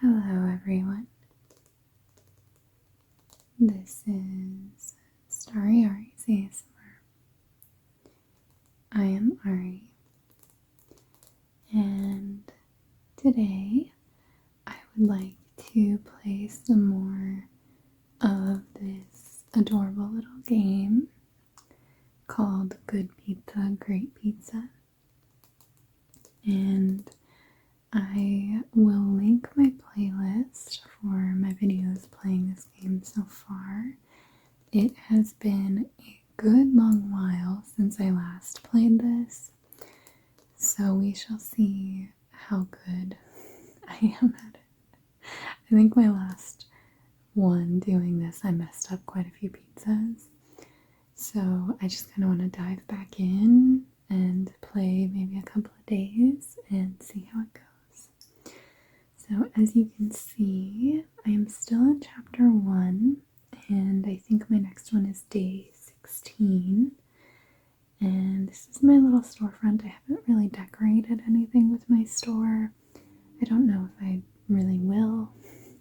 Hello everyone, this is Starry Ari's ASMR. I am Ari, and today I would like to play some more of this adorable little game called Good Pizza, Great Pizza. And I will link my playlist for my videos playing this game so far. It has been a good long while since I last played this, so we shall see how good I am at it. I think my last one doing this, I messed up quite a few pizzas, so I just kind of want to dive back in and play maybe a couple of days and see how it goes. So as you can see, I am still in chapter 1, and I think my next one is day 16. And this is my little storefront. I haven't really decorated anything with my store. I don't know if I really will.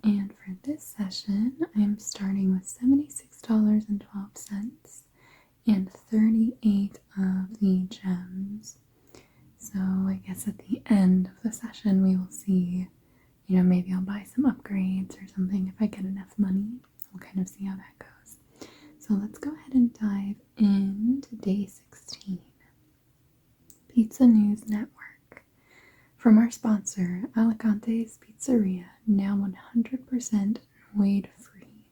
And for this session, I'm starting with $76.12 and 38 of the gems. So I guess at the end of the session we will see, maybe I'll buy some upgrades or something if I get enough money. We'll kind of see how that goes. So let's go ahead and dive into day 16. Pizza News Network. From our sponsor, Alicante's Pizzeria, now 100% weighed free.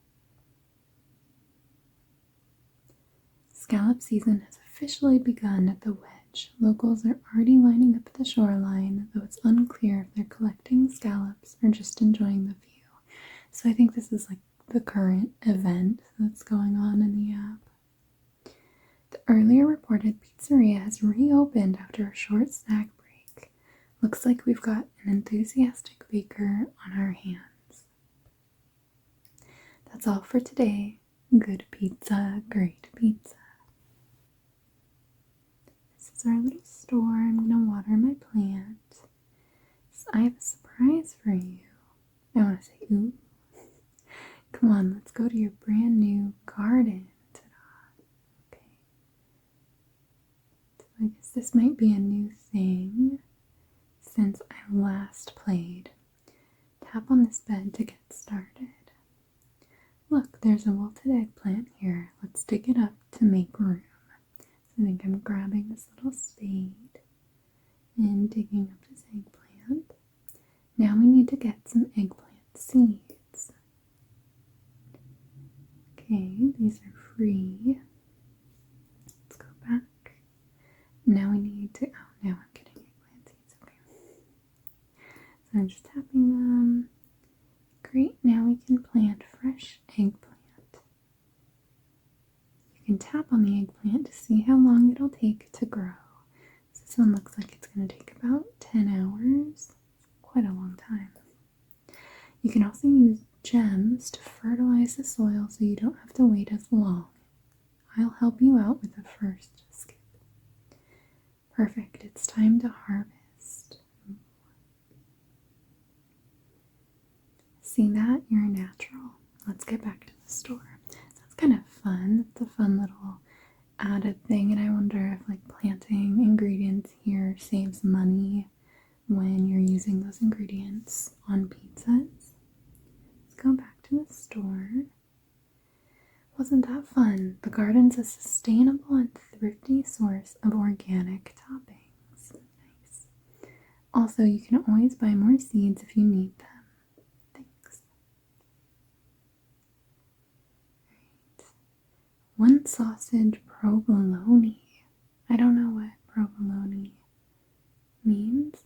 Scallop season has officially begun at the Wedge. Locals are already lining up at the shoreline, though it's unclear if they're collecting scallops or just enjoying the view. So I think this is like the current event that's going on in the app. The earlier reported pizzeria has reopened after a short snack break. Looks like we've got an enthusiastic baker on our hands. That's all for today. Good pizza, great pizza. This is our little store. I'm going to water my plant. So I have a surprise for you. I want to say, ooh. Come on, let's go to your brand new garden. Ta-da. Okay. So I guess this might be a new thing since I last played. Tap on this bed to get started. Look, there's a wilted eggplant here. Let's dig it up to make room. So I think I'm grabbing this little spade and digging up this eggplant. Now we need to get some eggplant seeds. Okay, these are free. Let's go back. Now we need to, now I'm getting eggplant seeds, okay. So I'm just tapping them. Great, now we can plant fresh eggplant. You can tap on the eggplant to see how long it'll take to grow. So this one looks like it's going to take about 10 hours. Quite a long time. You can also use gems to fertilize the soil so you don't have to wait as long. I'll help you out with the first skip. Perfect, it's time to harvest. See that? You're natural. Let's get back to the store. That's kind of fun. It's a fun little added thing, and I wonder if like planting ingredients here saves money when you're using those ingredients on pizzas. Let's go back to the store. Wasn't that fun? The garden's a sustainable and thrifty source of organic toppings. Nice. Also, you can always buy more seeds if you need them. Thanks. Right. One sausage provolone. I don't know what provolone means.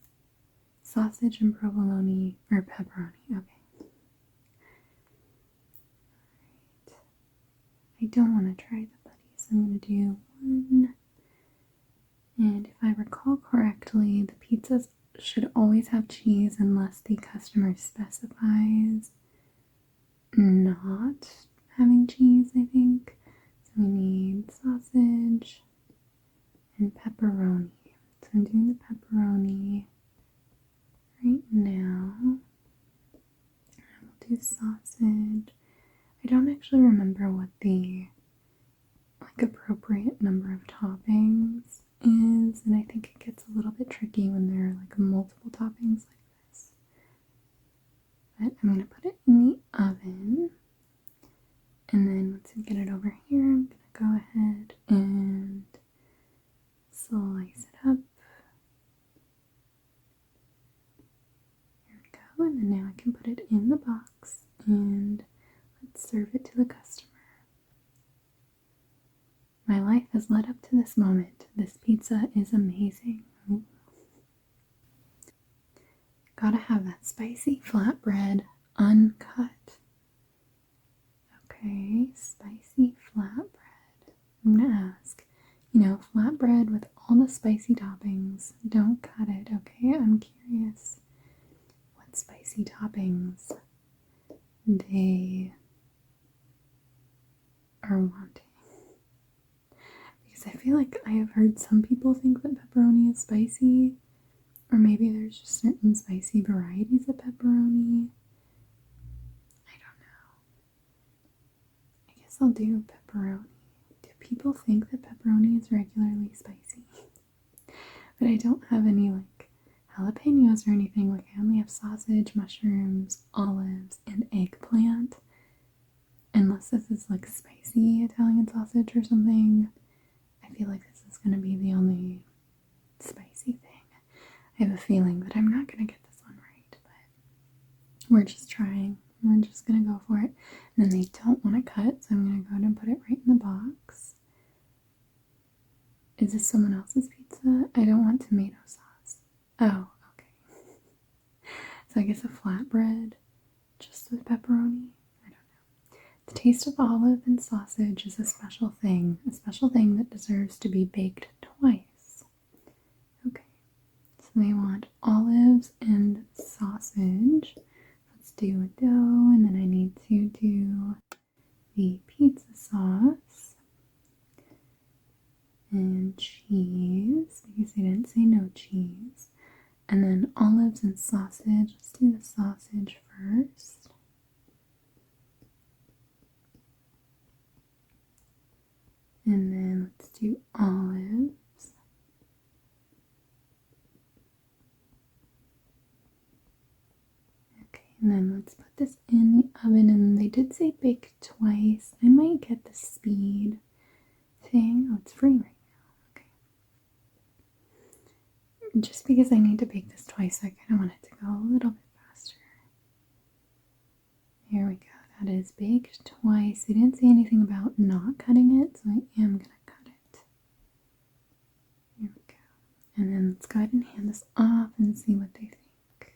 Sausage and provolone or pepperoni. Okay. Alright. I don't want to try the buddy, so I'm going to do one. And if I recall correctly, the pizzas should always have cheese unless the customer specifies not having cheese, I think. So we need sausage and pepperoni. So I'm doing the pepperoni right now. do sausage. I don't actually remember what the appropriate number of toppings is, and I think it gets a little bit tricky when there are multiple toppings like this. But I'm gonna put it in the oven, and then once I get it over here, I'm gonna go ahead and slice it up. There we go, and then now I can put it in the box and let's serve it to the customer. My life has led up to this moment. This pizza is amazing. Ooh. Gotta have that spicy flatbread uncut. Okay, spicy flatbread. I'm gonna ask, flatbread with all the spicy toppings, don't cut it, okay? I'm curious what spicy toppings they are wanting. Because I feel like I have heard some people think that pepperoni is spicy, or maybe there's just certain spicy varieties of pepperoni. I don't know. I guess I'll do pepperoni. Do people think that pepperoni is regularly spicy? But I don't have any jalapenos or anything. I only have sausage, mushrooms, olives, and eggplant. Unless this is spicy Italian sausage or something, I feel like this is going to be the only spicy thing. I have a feeling that I'm not going to get this one right, but we're just trying. We're just going to go for it. And then they don't want to cut, so I'm going to go ahead and put it right in the box. Is this someone else's pizza? I don't want tomato sauce. Oh, okay. So I guess a flatbread just with pepperoni? I don't know. The taste of olive and sausage is a special thing that deserves to be baked twice. Okay, so they want olives and sausage. Let's do a dough, and then I need to do the pizza sauce and cheese, because they didn't say no cheese. And then olives and sausage. Let's do the sausage first. And then let's do olives. Okay, and then let's put this in the oven. And they did say bake twice. I might get the speed thing. Oh, it's free right now. Okay. Just because I need to bake this twice, I kind of want it to go a little bit faster. Here we go. That is baked twice. They didn't say anything about not cutting it, so I am going to cut it. Here we go. And then let's go ahead and hand this off and see what they think.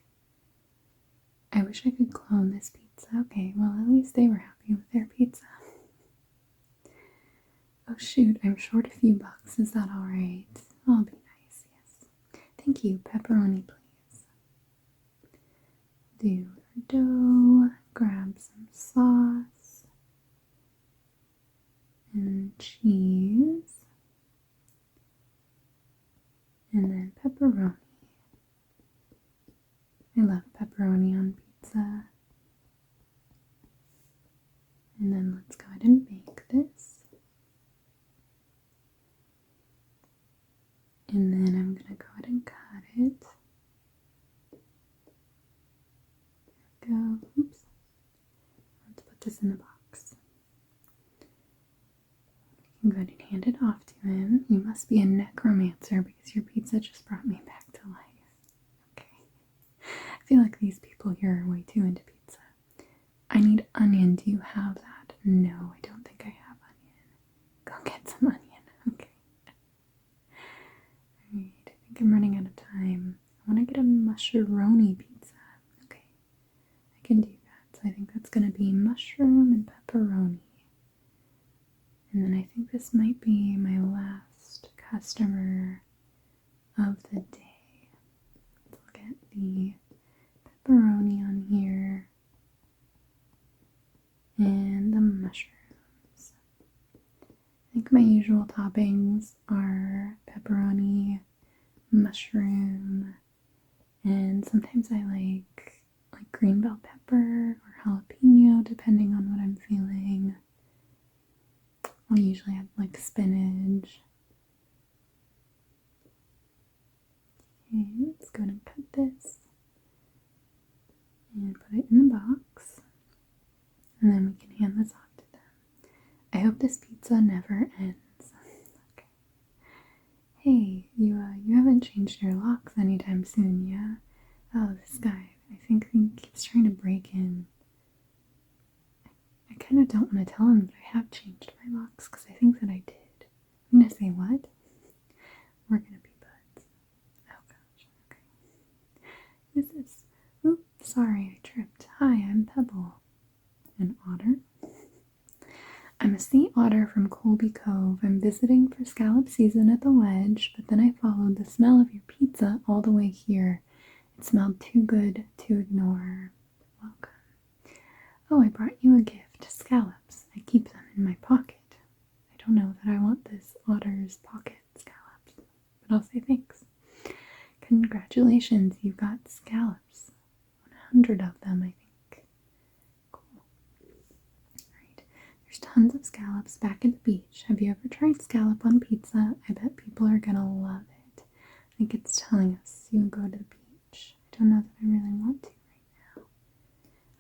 I wish I could clone this pizza. Okay, well at least they were happy with their pizza. Oh shoot, I'm short a few bucks. Is that alright? I'll be nice, yes. Thank you. Pepperoni, please. Do our dough. Grab some sauce and cheese, and then pepperoni. I love pepperoni on pizza. And then let's go ahead and bake this. And then I'm going to go ahead and cut it. There we go. Oops. Let's put this in the box. You can go ahead and hand it off to him. You must be a necromancer because your pizza just brought me back to life. Okay. I feel like these people here are way too into pizza. I need onion. Do you have that? No, I don't think I have onion. Go get some onion. Okay. Alright, I think I'm running out of time. I want to get a mushroomy pizza. Okay. I can do that. So I think that's going to be mushroom and pepperoni. And then I think this might be my last customer of the day. Let's look at the pepperoni on here and the mushrooms. I think my usual toppings are pepperoni, mushroom, and sometimes I like green bell pepper or jalapeno depending on what I'm feeling. I'll usually add like spinach. Okay, let's go and cut this and put it in the box. And then we can hand this off to them. I hope this pizza never ends. Okay. Hey, you haven't changed your locks anytime soon, yeah? Oh, this guy, I think he keeps trying to break in. I kind of don't want to tell him that I have changed my locks because I think that I did. I'm gonna say what? We're gonna be buds. Oh gosh, okay. Who's this? Oops, sorry, I tripped. Hi, I'm Pebble. An otter? I'm a sea otter from Colby Cove. I'm visiting for scallop season at the Wedge, but then I followed the smell of your pizza all the way here. It smelled too good to ignore. Welcome. Oh, I brought you a gift. Scallops. I keep them in my pocket. I don't know that I want this otter's pocket scallops, but I'll say thanks. Congratulations, you got scallops. 100 of them, I think. Cool. Alright, there's tons of scallops back at the beach. Have you ever tried scallop on pizza? I bet people are gonna love it. I think it's telling us you go to the beach. I don't know that I really want to right now.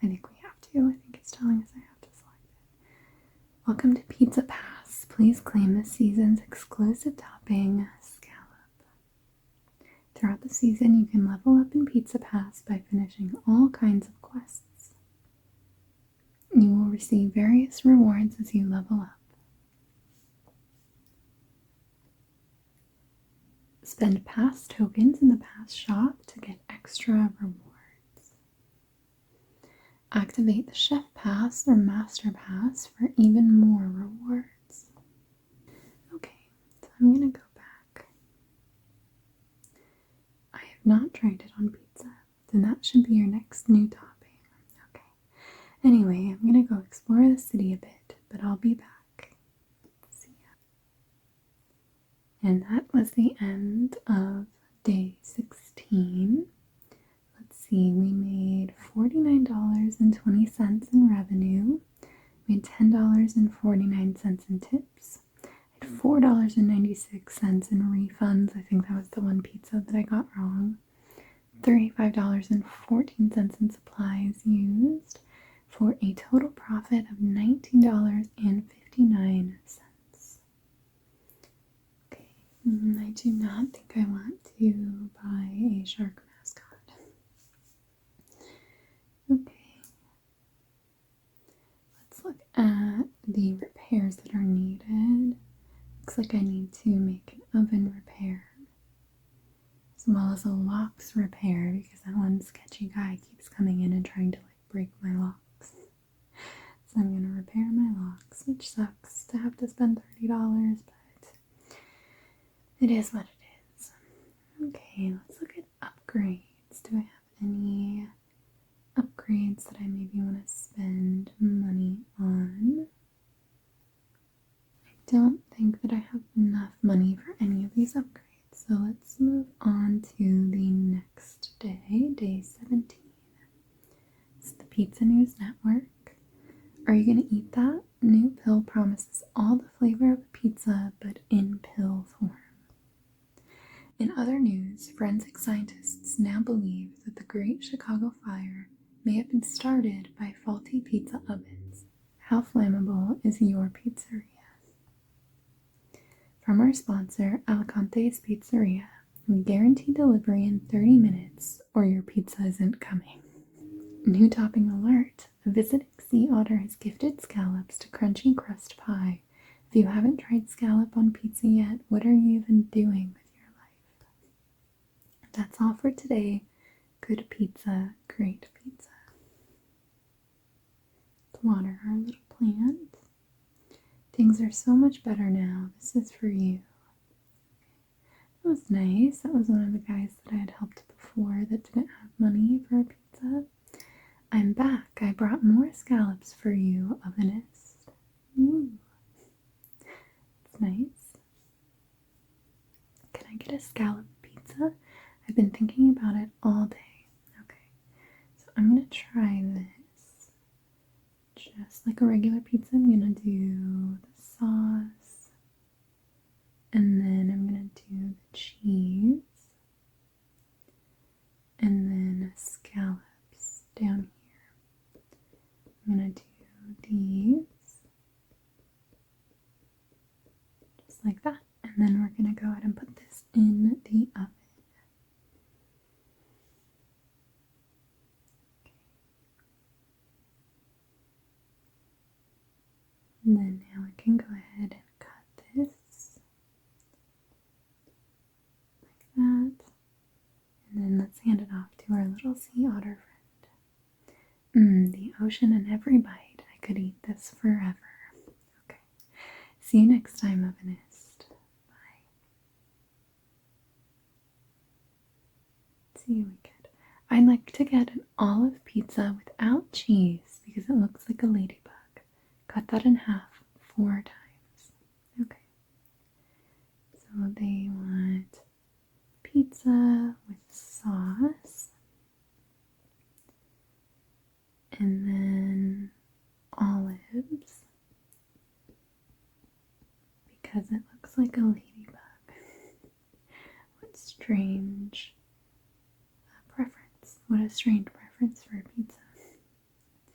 I think we have to. I think it's telling us I have to select it. Welcome to Pizza Pass. Please claim this season's exclusive topping, scallop. Throughout the season, you can level up in Pizza Pass by finishing all kinds of quests. You will receive various rewards as you level up. Spend pass tokens in the pass shop to get extra rewards. Activate the Chef Pass or Master Pass for even more rewards. Okay, so I'm going to go back. I have not tried it on pizza, then that should be your next new topping. Okay. Anyway, I'm going to go explore the city a bit, but I'll be back. See ya. And that was the end of day 16. Let's see, we made $49.20 in revenue, made $10.49 in tips, had $4.96 in refunds. I think that was the one pizza that I got wrong. $35.14 in supplies used for a total profit of $19.59. Okay, I do not think I want to buy a shark mascot. Okay, let's look at the repairs that are needed. Looks like I need to make an oven repair as well as a locks repair because that one sketchy guy keeps coming in and trying to break my locks. So I'm going to repair my locks, which sucks to have to spend $30, but it is what it is. Okay, let's look at upgrades. Do I have any upgrades that I maybe want to spend money on? I don't think that I have enough money for any of these upgrades. So let's move on to the next day, day 17. It's the Pizza News Network. Are you going to eat that? New pill promises all the flavor of a pizza, but in pill form. In other news, forensic scientists now believe that the Great Chicago Fire may have been started by faulty pizza ovens. How flammable is your pizzeria? From our sponsor, Alicante's Pizzeria, we guarantee delivery in 30 minutes or your pizza isn't coming. New topping alert. A visiting sea otter has gifted scallops to Crunchy Crust Pie. If you haven't tried scallop on pizza yet, what are you even doing with your life? That's all for today. Good pizza, great pizza. Let's water our little plant. Things are so much better now. This is for you. That was nice. That was one of the guys that I had helped before that didn't have money for a pizza. I'm back. I brought more scallops for you, ovenist. Woo. It's nice. Can I get a scallop pizza? I've been thinking about it all day. Okay, so I'm gonna try this. just like a regular pizza, I'm gonna do the sauce, and then I'm gonna do the cheese, and then scallops down here. I'm gonna do these, just like that, and then we're gonna go ahead and put this in the oven. And then now I can go ahead and cut this like that. And then let's hand it off to our little sea otter friend. The ocean in every bite. I could eat this forever. Okay. See you next time, Ovenist. Bye. See you, wicked. I'd like to get an olive pizza without cheese because it looks like a ladybug. Cut that in half 4 times. Okay. So they want pizza with sauce, and then olives because it looks like a ladybug. What strange preference. What a strange preference for a pizza.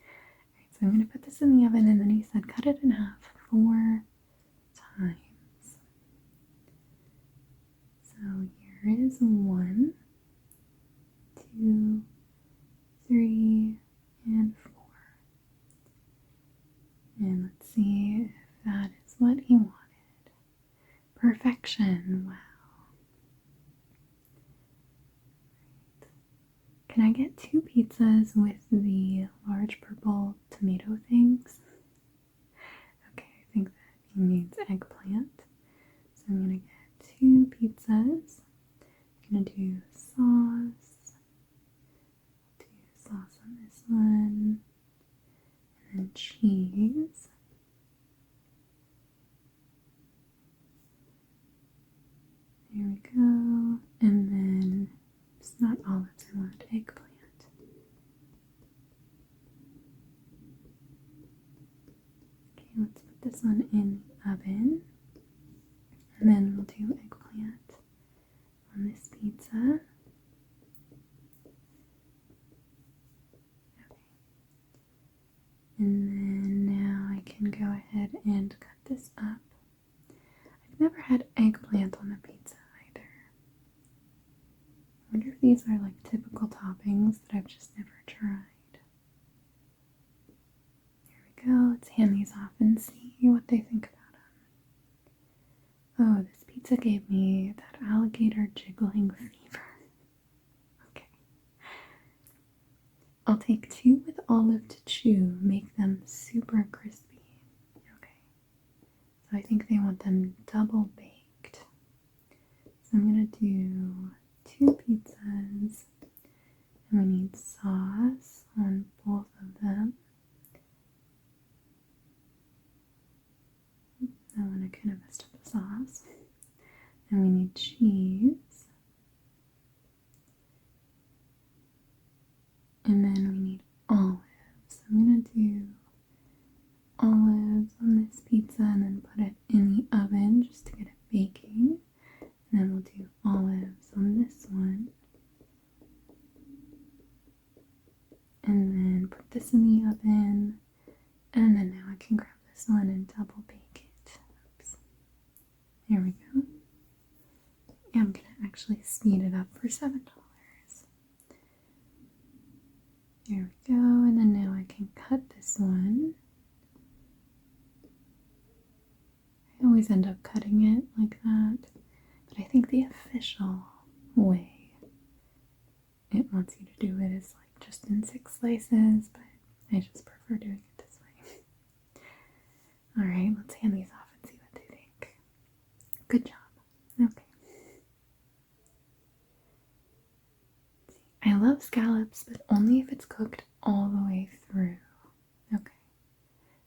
Alright, so I'm going to put this in the oven, and then he said cut it in half 4 times. So here is 1, 2, 3, and 4. And let's see if that is what he wanted. Perfection, wow. Right. Can I get 2 pizzas with the large purple tomato things? Okay, I think that he needs eggplant. So I'm going to get 2 pizzas. I'm going to do sauce. Do sauce on this one. And then cheese. There we go. And then it's not olives, I want eggplant. Okay, let's put this one in the oven. And then we'll do eggplant on this pizza. Okay. And then now I can go ahead and cut this up. I've never had eggplant on a pizza either. I wonder if these are like typical toppings that I've just never tried. There we go. Let's hand these off and see what they think about them. Oh, this pizza gave me that alligator jiggling fever. Okay. I'll take 2 with olive to chew, make them super crispy. Okay. So I think they want them double baked. So I'm going to do 2 pizzas, and we need sauce on both of them. That one I kind of messed up the sauce. And we need cheese. And then we need olives. I'm going to do olives on this pizza and then put it in the oven just to get it baking. And then we'll do olives on this one. And then put this in the oven. And then now I can grab this one and double bake it. Oops. There we go. Yeah, I'm going to actually speed it up for $7. There we go. And then now I can cut this one. I always end up cutting it like that. But I think the official way it wants you to do it is like just in 6 slices, but I just prefer doing it this way. Alright, let's hand these off and see what they think. Good job. Okay. I love scallops, but only if it's cooked all the way through. Okay.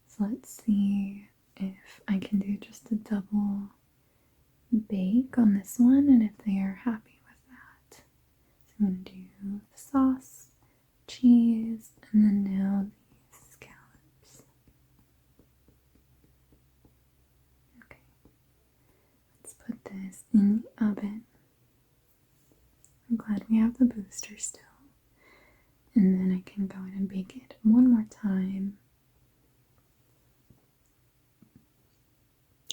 So let's see if I can do just a double bake on this one and if they are happy with that. So I'm going to do the sauce, cheese, and then now these scallops. this in the oven. I'm glad we have the booster still. And then I can go ahead and bake it one more time.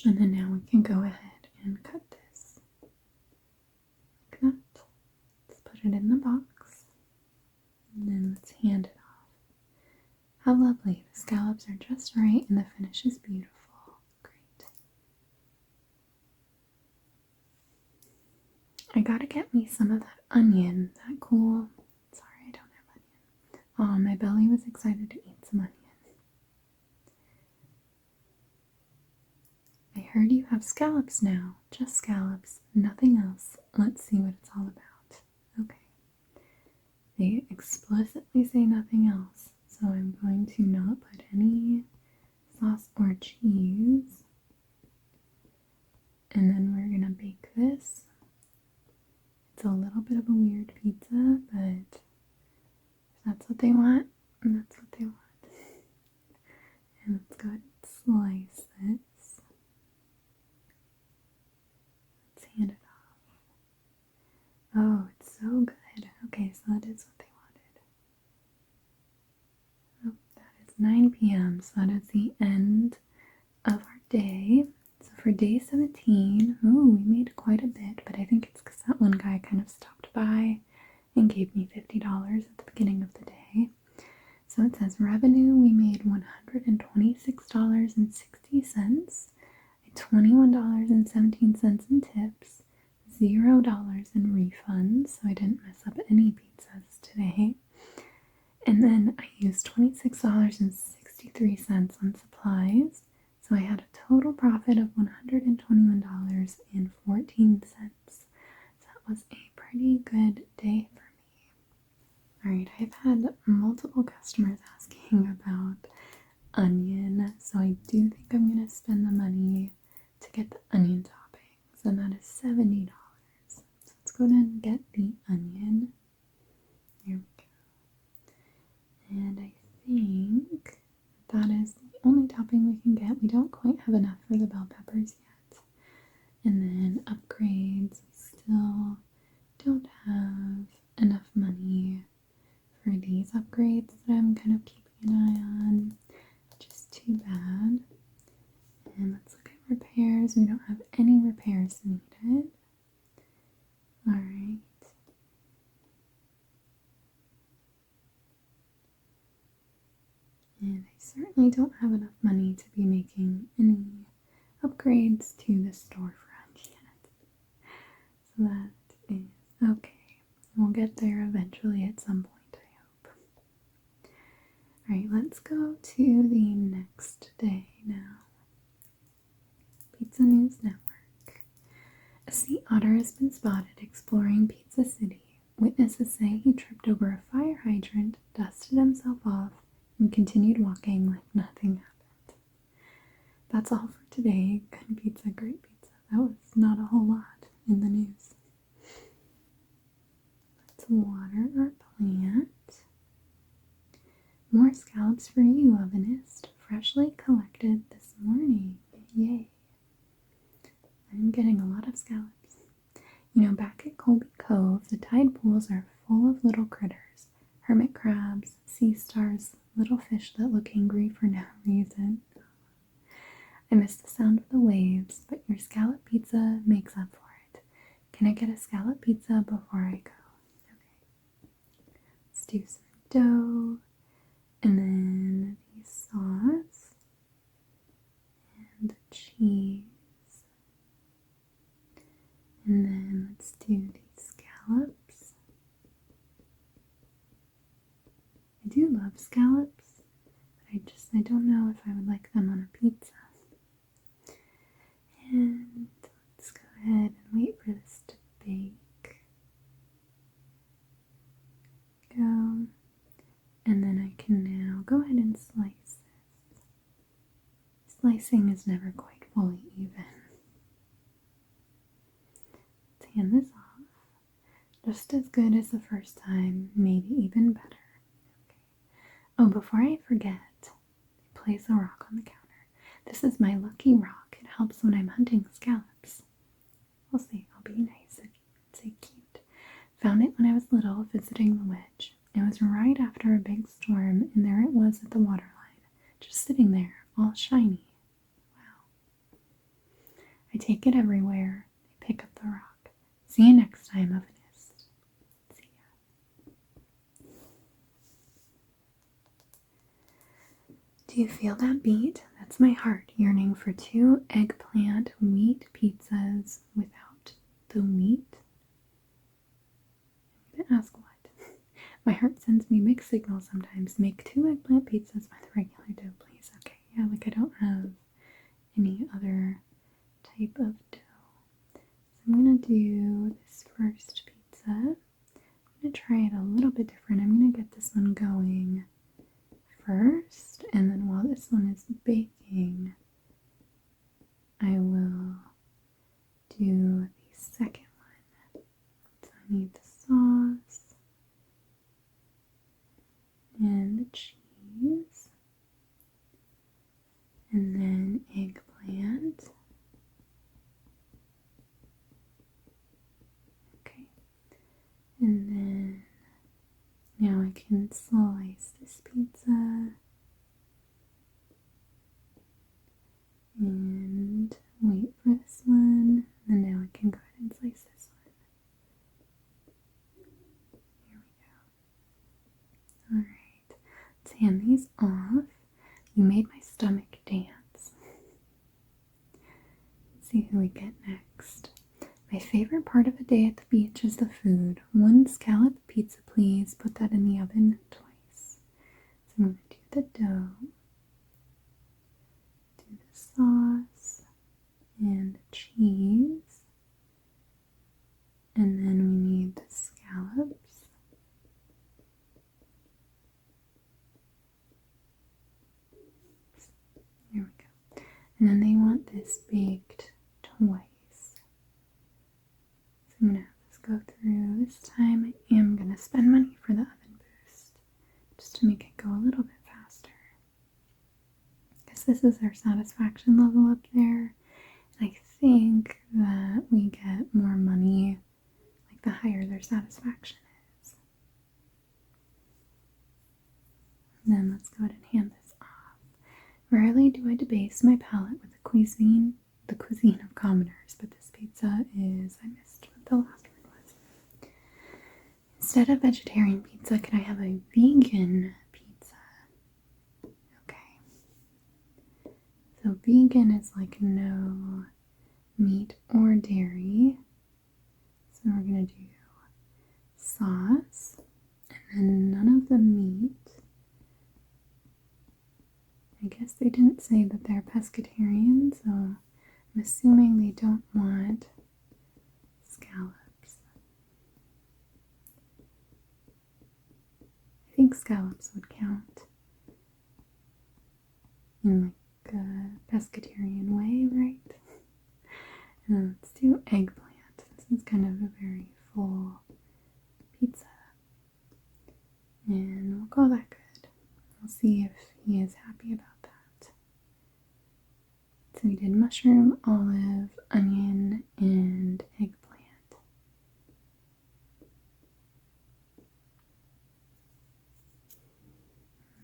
And then now we can go ahead and cut this like that. Let's put it in the box. And then let's hand it off. How lovely. The scallops are just right and the finish is beautiful. Great. I gotta get me some of that onion. That cool. Sorry, I don't have onion. Oh, my belly was excited to eat some onion. I heard you have scallops now. Just scallops, nothing else. Let's see what it's all about. Okay. They explicitly say nothing else, so I'm going to not put any sauce or cheese. And then we're gonna bake this. It's a little bit of a weird pizza, but if that's what they want, that's what they want. And let's go ahead and slice this. Let's hand it off. Oh, it's so good. Okay, so that is what they wanted. Oh, that is 9 p.m., so that is the end of our day. So for day 17, we made quite a bit, but I think it's because that one guy kind of stopped by and gave me $50 at the beginning of the day. So it says revenue, we made $126.60, $21.17 in tips, $0 in refunds, so I didn't mess up any pizzas today. And then I used $26.63 on supplies, so I had a total profit of $121.14. So that was a pretty good day for me. Alright, I've had multiple customers asking about onion, so I do think I'm going to spend the money to get the onion toppings, and that is $70. So let's go ahead and get the onion. Here we go. And I think that is the only topping we can get. We don't quite have enough for the bell peppers yet. And then upgrades, we still don't have enough money for these upgrades that I'm kind of keeping an eye on, which is too bad. And let's look at repairs. We don't have any repairs needed. Alright. And I certainly don't have enough money to be making any upgrades to the storefront yet. So that is okay. We'll get there eventually at some point, I hope. Alright, let's go to the next day now. Pizza News Network. A sea otter has been spotted exploring Pizza City. Witnesses say he tripped over a fire hydrant, dusted himself off, and continued walking like nothing happened. That's all for today. Good pizza, great pizza. That was not a whole lot in the news. Let's water our plant. More scallops for you, ovenist. Freshly collected this morning. Yay. I'm getting a lot of scallops. You know, back at Colby Cove, the tide pools are full of little critters. Hermit crabs, sea stars, little fish that look angry for no reason. I miss the sound of the waves, but your scallop pizza makes up for it. Can I get a scallop pizza before I go? Okay. Let's do some dough, and then the sauce, and the cheese. And then let's do the scallops. I do love scallops, but I don't know if I would like them on a pizza. And let's go ahead and wait for this to bake. Go. And then I can now go ahead and slice this. Slicing is never quite fully even. Let's hand this off. Just as good as the first time, maybe even better. Okay. Oh, before I forget, place a rock on the counter. This is my lucky rock. It helps when I'm hunting scallops. We'll see. I'll be nice and say cute. Found it when I was little, visiting the Wedge. It was right after a big storm, and there it was at the waterline, just sitting there, all shiny. Wow. I take it everywhere. I pick up the rock. See you next time, Ovenist. See ya. Do you feel that beat? That's my heart yearning for 2 eggplant wheat pizzas without the wheat. I'm gonna ask what? My heart sends me mixed signals sometimes. Make 2 eggplant pizzas with regular dough, please. Okay, yeah, like I don't have any other type of dough. So I'm gonna do this first pizza. I'm gonna try it a little bit different. I'm gonna get this one going first, and then while this one is baking, I will do the second one. So I need the sauce and the cheese, and then eggplant. Okay, and then now I can slice this pizza and wait for this one, and now I can go ahead and slice this one. Here we go. Alright, let's hand these off. You made my stomach dance. Let's see who we get next. My favorite part of a day at the beach is the food. 1 scallop pizza, please. Put that in the oven twice. So I'm going to do the dough, do the sauce, and the cheese. And then we need the scallops. There we go. And then they want this baked twice. So I'm going to have this go through. This time I am going to spend money for the oven boost, just to make it go a little bit faster. Because this is their satisfaction level up there. And I think that we get more money, like the higher their satisfaction is. And then let's go ahead and hand this off. Rarely do I debase my palate with the cuisine of commoners, but this pizza is, I missed what the last word was. Instead of vegetarian pizza, can I have a vegan pizza? Okay. So vegan is like no meat or dairy. So we're going to do sauce, and then none of the meat. I guess they didn't say that they're pescatarian, so I'm assuming they don't want scallops. I think scallops would count in like a pescatarian way, right? And let's do eggplant. This is kind of a very full pizza. And we'll call that good. We'll see if he is happy about that. So we did mushroom, olive, onion, and eggplant.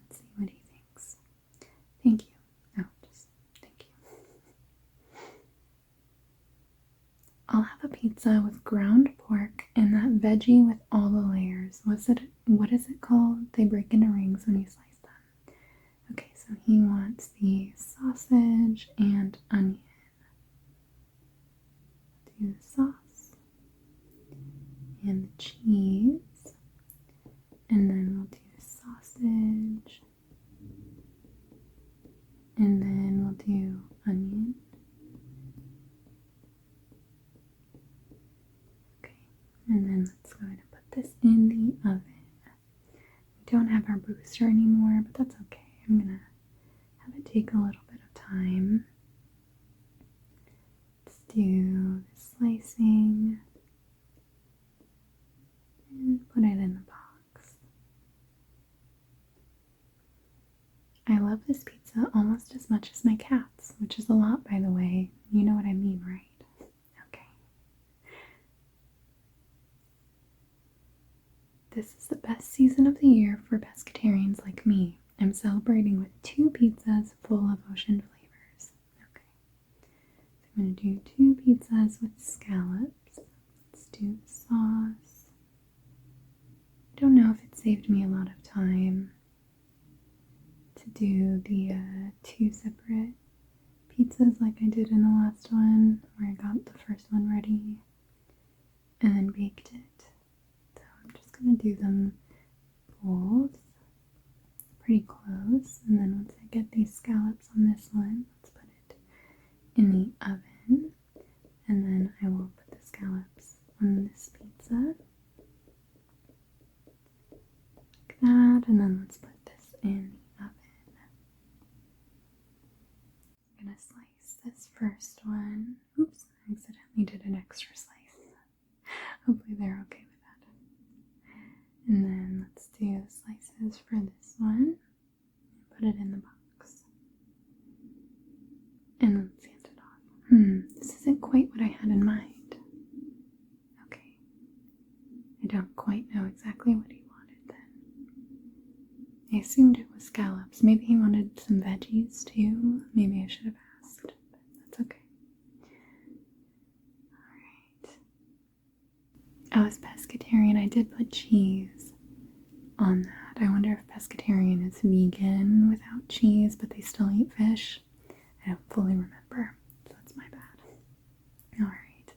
Let's see what he thinks. Thank you. Oh, just thank you. I'll have a pizza with ground pork and that veggie with all the layers. What is it called? They break into rings when you slice them. Okay, so he wants the sausage and onion. Do the sauce and the cheese, and then we'll do the sausage, and then we'll do onion. Okay, and then let's go ahead and put this in the oven. We don't have our booster anymore, but that's okay. I'm gonna have it take a little bit of time. Let's do the slicing and put it in the box. I love this pizza almost as much as my cats, which is a lot, by the way. You know what I mean, right? Okay. This is the best season of the year for pescatarians like me. I'm celebrating with 2 pizzas full of ocean flavors. Okay. So I'm going to do 2 pizzas with scallops. Let's do the sauce. I don't know if it saved me a lot of time to do the 2 separate pizzas like I did in the last one, where I got the first one ready and then baked it. So I'm just going to do them both pretty close, and then once I get these scallops on this one, let's put it in the oven, and then I will put the scallops on this pizza like that, and then let's put this in the oven. I'm gonna slice this first one. Oops, I accidentally did an extra slice. Hopefully they're okay with that. And then let's do slices for this one. Put it in the box. And let's hand it off. This isn't quite what I had in mind. Okay. I don't quite know exactly what he wanted then. I assumed it was scallops. Maybe he wanted some veggies too. Maybe I should have asked, but that's okay. Alright. I was pescatarian. I did put cheese on that. I wonder if pescatarian is vegan without cheese, but they still eat fish. I don't fully remember, so that's my bad. Alright,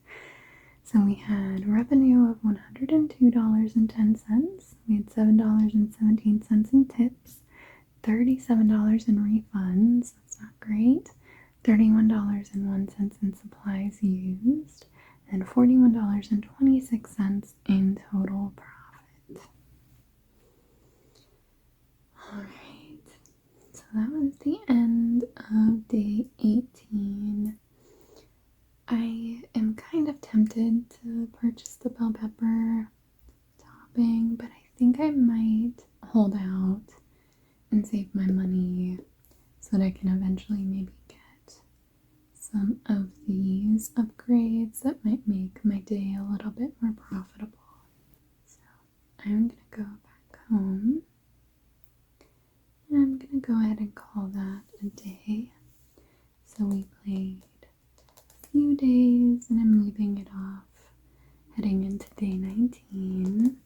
so we had revenue of $102.10. We had $7.17 in tips, $37 in refunds, that's not great, $31.01 in supplies used, and $41.26 in total profit. Alright, so that was the end of day 18. I am kind of tempted to purchase the bell pepper topping, but I think I might hold out and save my money so that I can eventually maybe get some of these upgrades that might make my day a little bit more profitable. So I'm gonna go back home. And I'm gonna go ahead and call that a day. So we played a few days and I'm leaving it off, heading into day 19.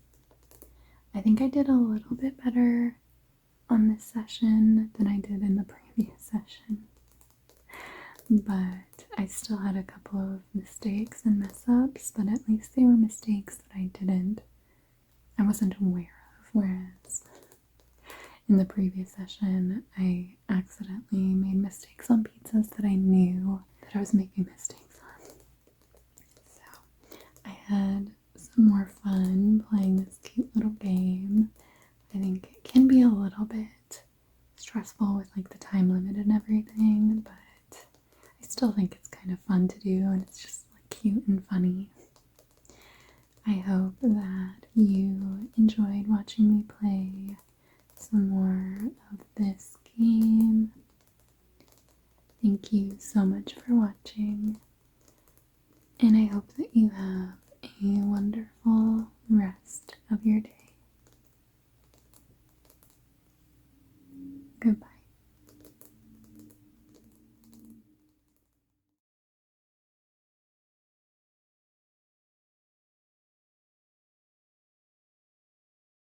I think I did a little bit better on this session than I did in the previous session. But I still had a couple of mistakes and mess ups, but at least they were mistakes that I wasn't aware of, whereas in the previous session, I accidentally made mistakes on pizzas that I knew that I was making mistakes on. So I had some more fun playing this cute little game. I think it can be a little bit stressful with like the time limit and everything, but I still think it's kind of fun to do and it's just like cute and funny. I hope that you enjoyed watching me play some more of this game. Thank you so much for watching, and I hope that you have a wonderful rest of your day. Goodbye.